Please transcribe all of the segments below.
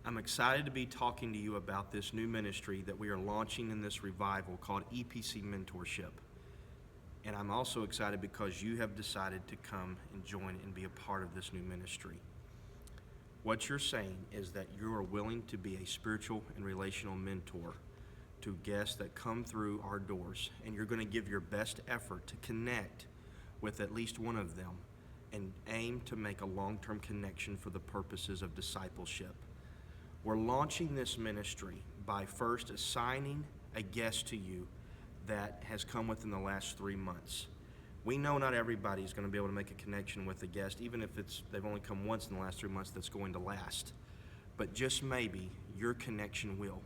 I'm excited to be talking to you about this new ministry that we are launching in this revival called EPC Mentorship. And I'm also excited because you have decided to come and join and be a part of this new ministry. What you're saying is that you are willing to be a spiritual and relational mentor to guests that come through our doors, and you're going to give your best effort to connect with at least one of them and aim to make a long-term connection for the purposes of discipleship. We're launching this ministry by first assigning a guest to you that has come within the last 3 months. We know not everybody is going to be able to make a connection with a guest, even if they've only come once in the last 3 months, that's going to last. But just maybe your connection will.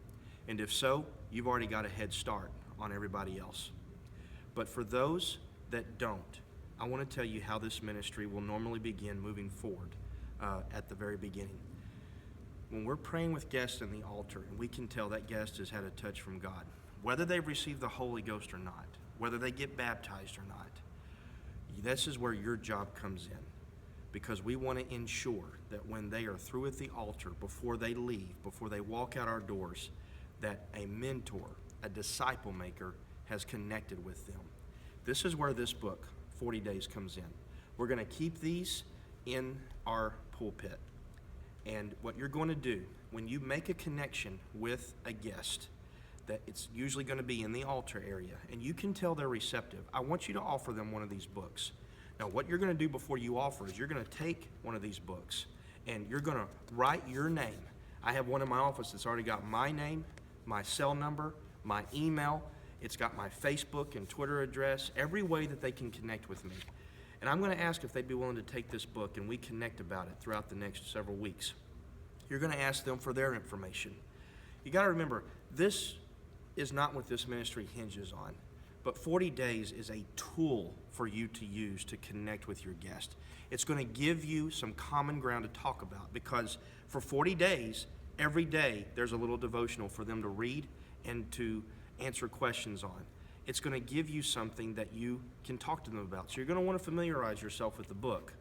And if so, you've already got a head start on everybody else. But for those that don't, I want to tell you how this ministry will normally begin moving forward at the very beginning. When we're praying with guests in the altar, and we can tell that guest has had a touch from God, whether they've received the Holy Ghost or not, whether they get baptized or not, this is where your job comes in, because we want to ensure that when they are through at the altar, before they leave, before they walk out our doors, that a mentor, a disciple maker, has connected with them. This is where this book, 40 Days, comes in. We're going to keep these in our pulpit. And what you're going to do, when you make a connection with a guest, that it's usually going to be in the altar area, and you can tell they're receptive, I want you to offer them one of these books. Now, what you're going to do before you offer is you're going to take one of these books, and you're going to write your name. I have one in my office that's already got my name, my cell number, my email. It's got my Facebook and Twitter address, every way that they can connect with me. And I'm going to ask if they'd be willing to take this book, and we connect about it throughout the next several weeks. You're going to ask them for their information. You got to remember, this is not what this ministry hinges on, but 40 Days is a tool for you to use to connect with your guest. It's going to give you some common ground to talk about, because for 40 days, every day, there's a little devotional for them to read and to answer questions on. It's going to give you something that you can talk to them about. So you're going to want to familiarize yourself with the book.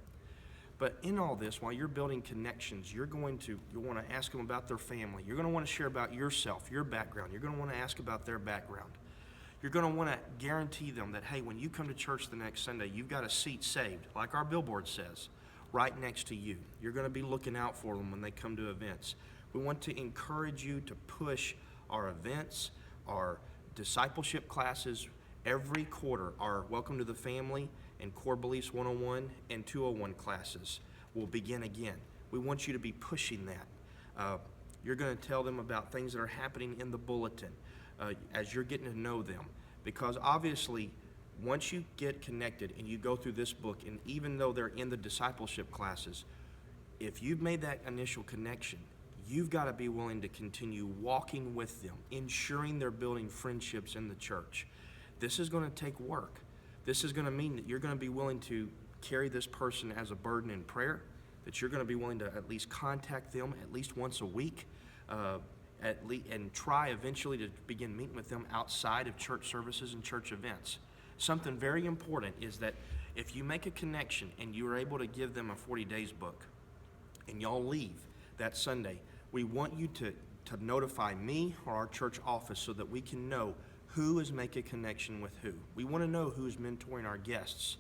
But in all this, while you're building connections, you'll want to ask them about their family. You're going to want to share about yourself, your background. You're going to want to ask about their background. You're going to want to guarantee them that, hey, when you come to church the next Sunday, you've got a seat saved, like our billboard says, right next to you. You're going to be looking out for them when they come to events. We want to encourage you to push our events, our discipleship classes every quarter. Our Welcome to the Family and Core Beliefs 101 and 201 classes will begin again. We want you to be pushing that. You're going to tell them about things that are happening in the bulletin as you're getting to know them, because obviously once you get connected and you go through this book, and even though they're in the discipleship classes, if you've made that initial connection, you've got to be willing to continue walking with them, ensuring they're building friendships in the church. This is going to take work. This is going to mean that you're going to be willing to carry this person as a burden in prayer, that you're going to be willing to at least contact them at least once a week, and try eventually to begin meeting with them outside of church services and church events. Something very important is that if you make a connection and you are able to give them a 40 Days book and y'all leave that Sunday, we want you to notify me or our church office so that we can know who is making a connection with who. We want to know who's mentoring our guests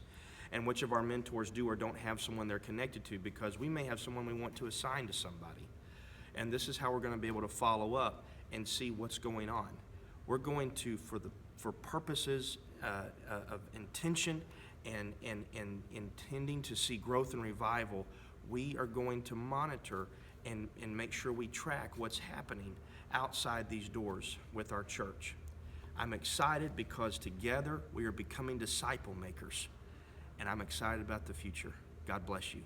and which of our mentors do or don't have someone they're connected to, because we may have someone we want to assign to somebody. And this is how we're going to be able to follow up and see what's going on. We're going to, for purposes of intention and intending to see growth and revival, we are going to monitor and make sure we track what's happening outside these doors with our church. I'm excited because together we are becoming disciple makers, and I'm excited about the future. God bless you.